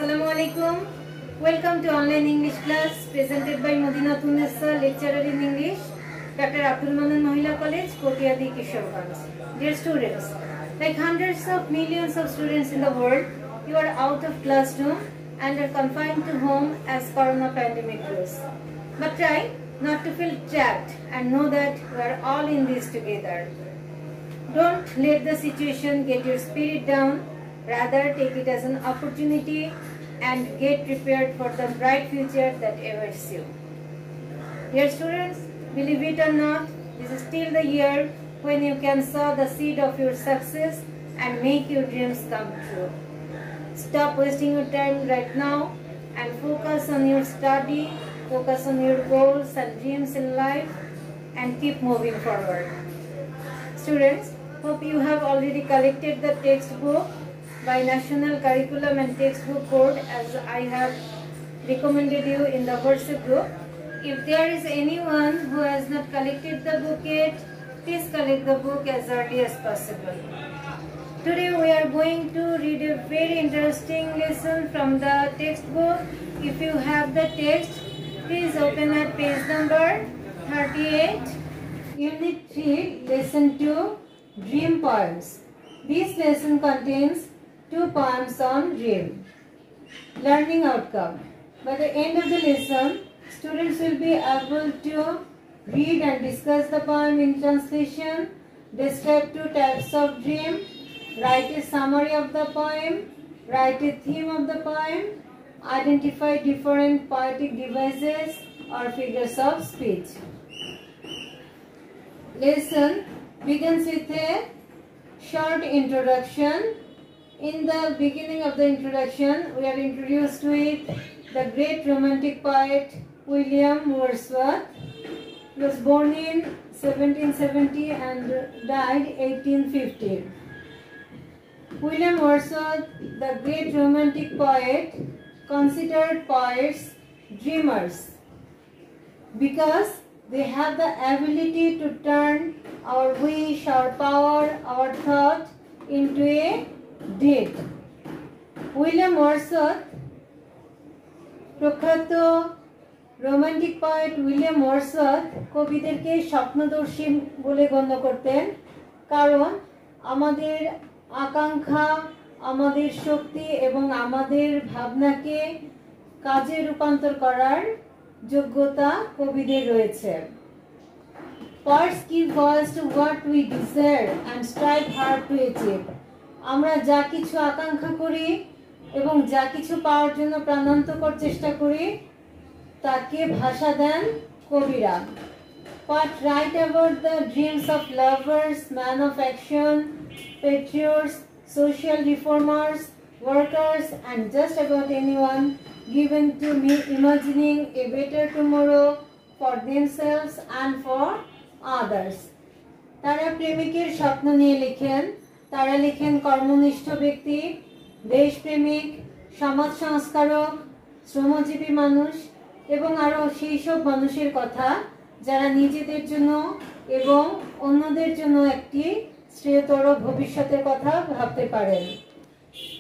Assalamu alaikum. Welcome to online English class presented by Madina Tunessa, lecturer in English, Dr. Abdul Manan Mahila College, Kotiadi, Kishoreganj. Dear students, like hundreds of millions of students in the world, you are out of classroom and are confined to home as corona pandemic grows. But try not to feel trapped and know that we are all in this together. Don't let the situation get your spirit down. Rather, take it as an opportunity and get prepared for the bright future that awaits you. Dear students, believe it or not, this is still the year when you can sow the seed of your success and make your dreams come true. Stop wasting your time right now and focus on your study, focus on your goals and dreams in life, and keep moving forward. Students, hope you have already collected the textbook by National Curriculum and Textbook Board as I have recommended you in the WhatsApp group. If there is anyone who has not collected the book yet, please collect the book as early as possible. Today we are going to read a very interesting lesson from the textbook. If you have the text, please open at page number 38. Unit 3, Lesson 2, Dream Poems. This lesson contains 2 poems on dream. Learning outcome. By the end of the lesson, students will be able to read and discuss the poem in translation, describe 2 types of dream, write a summary of the poem, write a theme of the poem, identify different poetic devices or figures of speech. Lesson begins with a short introduction. In the beginning of the introduction, we are introduced with the great romantic poet William Wordsworth. He was born in 1770 and died 1850. William Wordsworth, the great romantic poet, considered poets dreamers because they have the ability to turn our wish, our power, our thought into a deed. William Wordsworth, প্রখ্যাত romantic poet William Wordsworth কবিদেরকে স্বপ্নদর্শী বলে গণ্য করতেন, কারণ আমাদের আকাঙ্ক্ষা, আমাদের শক্তি এবং আমাদের ভাবনাকে কাজে রূপান্তর করার যোগ্যতা কবিদের রয়েছে। Poets give voice to what we desire and strive hard to achieve. আমরা যা কিছু আকাঙ্ক্ষা করি এবং যা কিছু পাওয়ার জন্য প্রাণান্তকর চেষ্টা করি তাকে ভাষা দেন কবিরা। Poets write about the dreams of lovers, men of action, patriots, social reformers, workers, and just about anyone given to me imagining a better tomorrow for themselves and for others. তারা প্রেমিকের স্বপ্ন নিয়ে লেখেন, তারা লেখেন কর্মনিষ্ঠ ব্যক্তি, দেশপ্রেমিক, সমাজ সংস্কারক, শ্রমজীবী মানুষ এবং আরও সেই সব মানুষের কথা যারা নিজেদের জন্য এবং অন্যদের জন্য একটি শ্রেয়তর ভবিষ্যতের কথা ভাবতে পারেন।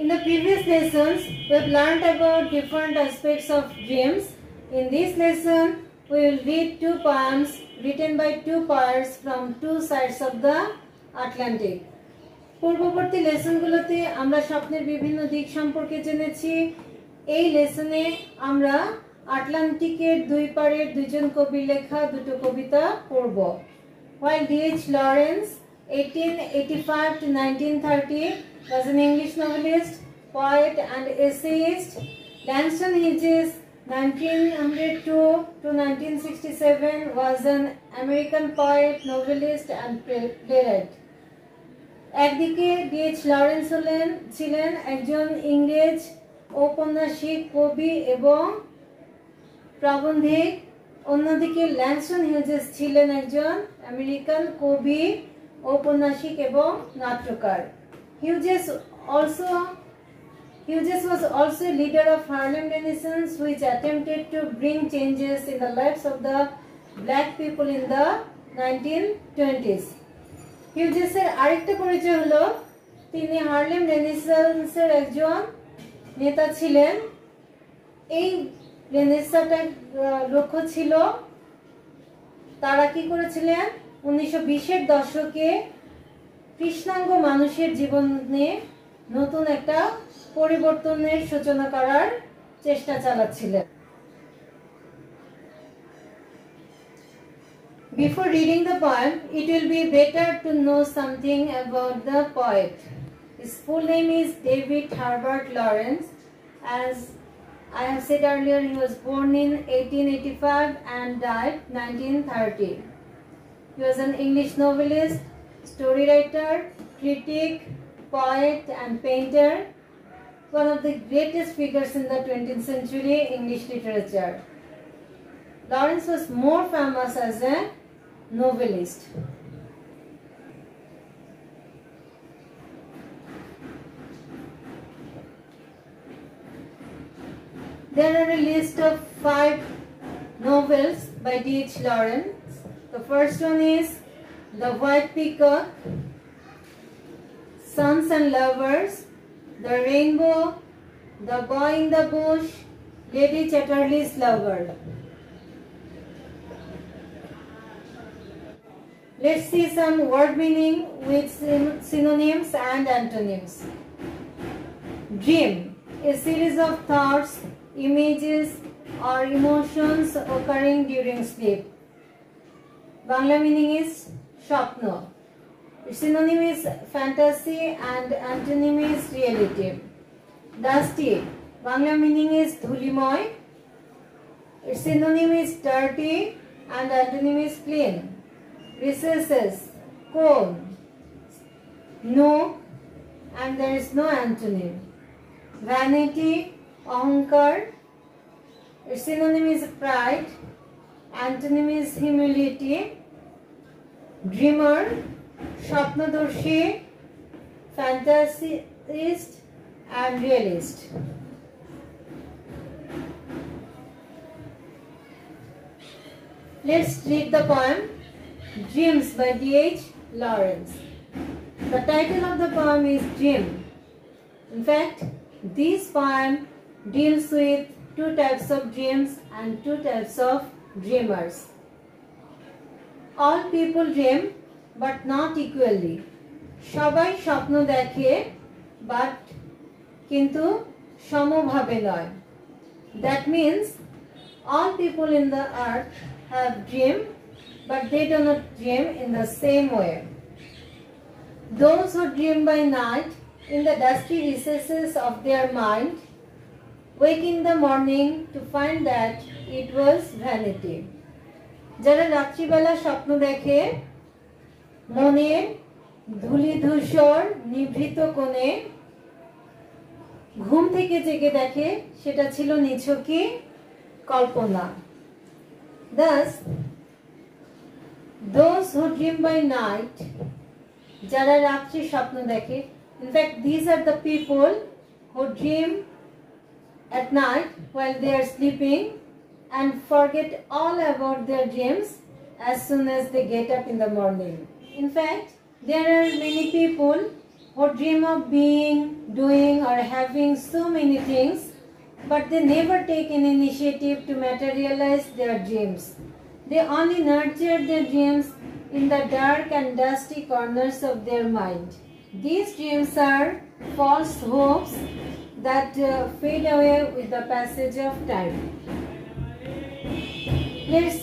In the previous lessons, we have learned about different aspects of dreams. In this lesson, we will read 2 poems written by 2 poets from 2 sides of the Atlantic. পূর্ববর্তী লেসনগুলোতে আমরা স্বপ্নের বিভিন্ন দিক সম্পর্কে জেনেছি। এই লেসনে আমরা আটলান্টিকের 2 পারের 2জন কবির লেখা 2টো কবিতা পড়ব। While D.H. Lawrence, 1885 to 1930, was an English novelist, poet and essayist, Langston Hughes, 1902 to 1967, was an American poet, novelist and playwright. একদিকে D.H. লরেন্স ছিলেন একজন ইংরেজ ঔপন্যাসিক, কবি এবং প্রাবন্ধিক, অন্যদিকে ল্যাংস্টন হিউজেস ছিলেন একজন আমেরিকান কবি, ঔপন্যাসিক এবং নাট্যকার। Hughes was also a leader of Harlem Renaissance, which attempted to bring changes in the lives of the black people in the 1920s. হিউজেসের আরেকটা পরিচয় হলো তিনি হার্লেম রেনেসান্সের একজন নেতা ছিলেন। এই রেনেসাঁটার লক্ষ্য ছিল, তারা কি করেছিলেন 1920-এর দশকে কৃষ্ণাঙ্গ মানুষের জীবনে নতুন একটা পরিবর্তনের সূচনা করার চেষ্টা চালাচ্ছিলেন। Before reading the poem, it will be better to know something about the poet. His full name is David Herbert Lawrence. As I have said earlier, he was born in 1885 and died 1930. He was an English novelist, story writer, critic, poet and painter, one of the greatest figures in the 20th century English literature. Lawrence was more famous as a novelist. There are a list of 5 novels by D.H. Lawrence. The first one is The White Peacock, Sons and Lovers, The Rainbow, The Boy in the Bush, Lady Chatterley's Lover. Let's see some word meaning with synonyms and antonyms. Dream, a series of thoughts, images or emotions occurring during sleep. Bangla meaning is Shapno. Its synonym is fantasy and antonym is reality. Dusty, Bangla meaning is Dhulimoy. Its synonym is dirty and antonym is clean. Recesses, cone, nook, and there is no antonym. Vanity, ahankar. Its synonym is pride, antonym is humility. Dreamer, স্বপ্নদর্শী, fantasist and realist. Let's read the poem Dreams by D.H. Lawrence. The title of the poem is Dream. In fact, this poem deals with 2 types of dreams and 2 types of dreamers. All people dream, but not equally. সবাই স্বপ্ন দেখে, but কিন্তু সমভাবে নয়. That means all people in the earth have dream, but they do not dream in the same way. Those who dream by night in the dusty recesses of their mind wake in the morning to find that it was vanity. যারা রাত্রিবেলা স্বপ্ন দেখে মনে ধূলিধূসর নিভৃত কোণে ঘুম থেকে জেগে দেখে সেটা ছিল নিছকই কল্পনা. Thus, those who dream by night, যারা রাত্রি স্বপ্ন দেখে, in fact these are the people who dream at night while they are sleeping and forget all about their dreams as soon as they get up in the morning. In fact, there are many people who dream of being, doing or having so many things, but they never take an initiative to materialize their dreams. They only nurture their dreams in the dark and dusty corners of their mind. These dreams are false hopes that fade away with the passage of time. Let's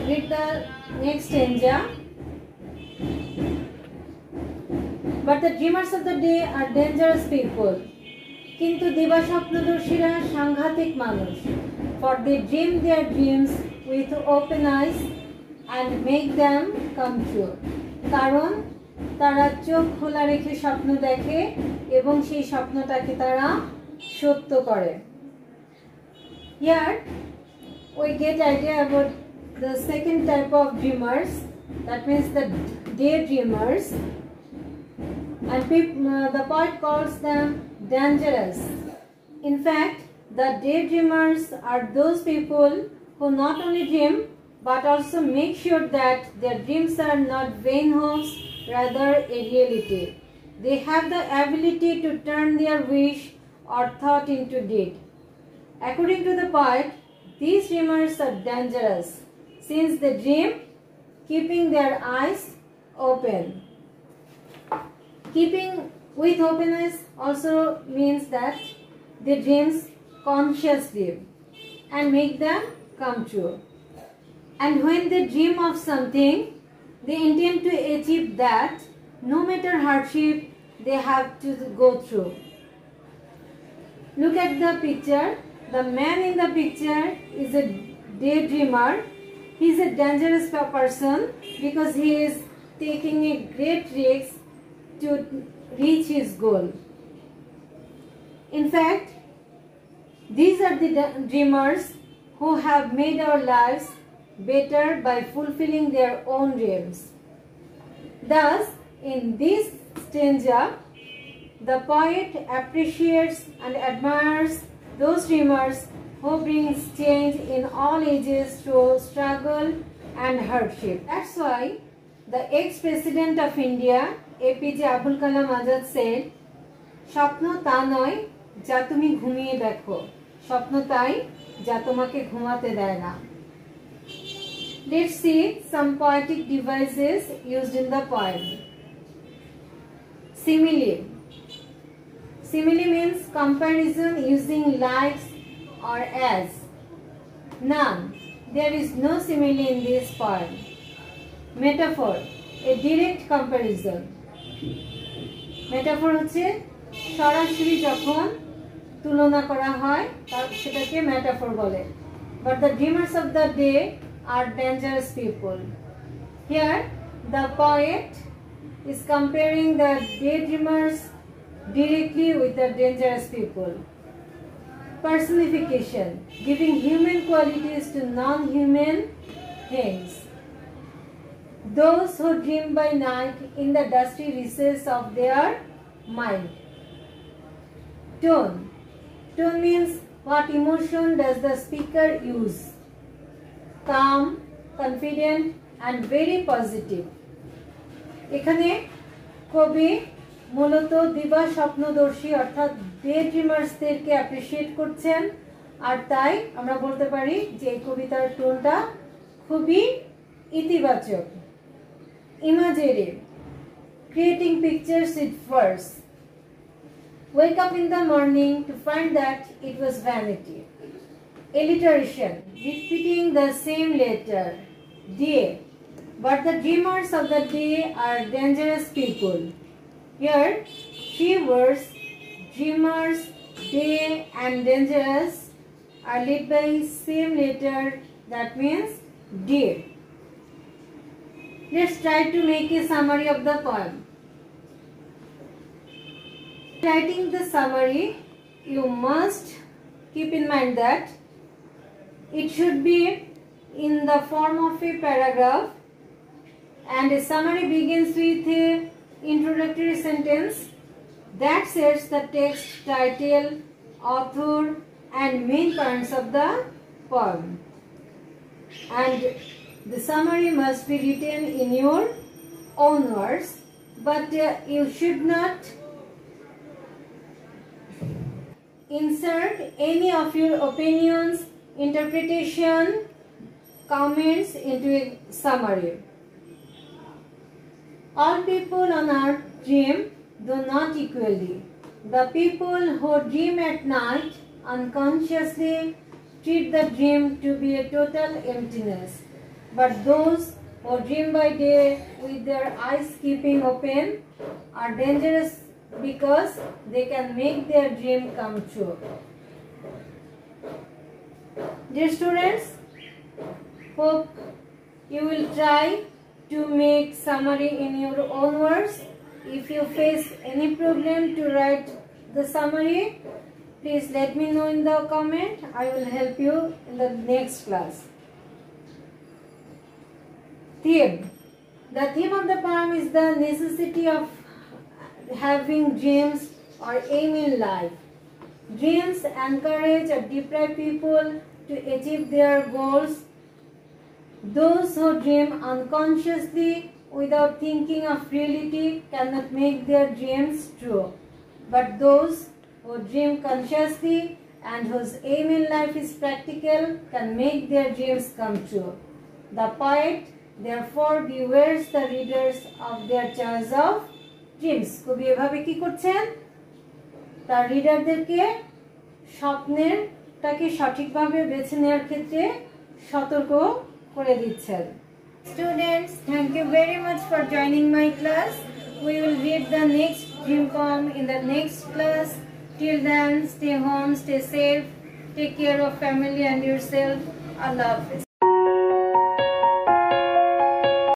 read the next stanza. But the dreamers of the day are dangerous people. কিন্তু দিবা স্বপ্নদর্শীরা সাংঘাতিক মানুষ. For they dream their dreams with open eyes and make them come true. কারণ তারা চোখ খোলা রেখে স্বপ্ন দেখে এবং সেই স্বপ্নটাকে তারা সত্য করে. Here we get idea about the second type of dreamers, that means the daydreamers, and the poet calls them dangerous. In fact, the daydreamers are those people who not only dream but also make sure that their dreams are not vain hopes, rather a reality. They have the ability to turn their wish or thought into deed. According to the poet, these dreamers are dangerous since they dream keeping their eyes open. Keeping with openness also means that they dream consciously and make them come true. And when they dream of something, they intend to achieve that no matter hardship they have to go through. Look at the picture. The man in the picture is a daydreamer. He is a dangerous person because he is taking a great risk to reach his goal. In fact, these are the dreamers who have made our lives better by fulfilling their own dreams. Thus, in this stanza, the poet appreciates and admires those dreamers who bring change in all ages through struggle and hardship. That's why the ex-president of India, APJ Abul Kalam Azad said, "স্বপ্ন তা নয় যা তুমি ঘুমিয়ে দেখো, স্বপ্ন তাই যা তোমাকে ঘুমাতে দেয় না." Let's see some poetic devices used in the poem. Simile. Simile means comparison using likes or as. None. There is no simile in this poem. Metaphor. A direct comparison. Metaphor হচ্ছে সরাসরি যখন তুলনা করা হয় সেটাকে metaphor বলে. But the dreamers of the day are dangerous people. Here the poet is comparing the daydreamers directly with the dangerous people. Personification, giving human qualities to non-human things. Those who dream by night in the dusty recesses of their mind. Tone. Tone means what emotion does the speaker use? Calm, confident and very positive. এখানে কবি মূলত দিবা স্বপ্নদর্শী অর্থাৎ day ড্রিমার্সদেরকে appreciate করছেন আর তাই আমরা বলতে পারি যে এই কবিতার টোনটা খুবই ইতিবাচক। Imagery, creating pictures with verse. Wake up in the morning to find that it was vanity. Alliteration, repeating the same letter, day. But the dreamers of the day are dangerous people. Here, three words, dreamers, day and dangerous, are led by same letter, that means day. Let's try to make a summary of the poem. Writing the summary, you must keep in mind that it should be in the form of a paragraph, and a summary begins with an introductory sentence that sets the text, title, author and main points of the poem. And the summary must be written in your own words, but you should not insert any of your opinions, interpretation, comments into a summary. All people on earth dream, though not equally. The people who dream at night unconsciously treat the dream to be a total emptiness. But those who dream by day with their eyes keeping open are dangerous because they can make their dream come true. Dear students, hope you will try to make summary in your own words. If you face any problem to write the summary, please let me know in the comment. I will help you in the next class. Theme. The theme of the poem is the necessity of having dreams or aim in life. Dreams encourage or deprive people to achieve their goals. Those who dream unconsciously without thinking of reality cannot make their dreams true. But those who dream consciously and whose aim in life is practical can make their dreams come true. The poet therefore bewares the readers of their choice of dreams. কবি এভাবে কি করছেন? তার রিডারদেরকে স্বপ্নেরটাকে সঠিকভাবে বেছে নেওয়ার ক্ষেত্রে সতর্ক করে দিচ্ছেন। Students, thank you very much for joining my class. We will read the next dream poem in the next class. Till then, stay home, stay safe, take care of family and yourself. Allah Hafiz.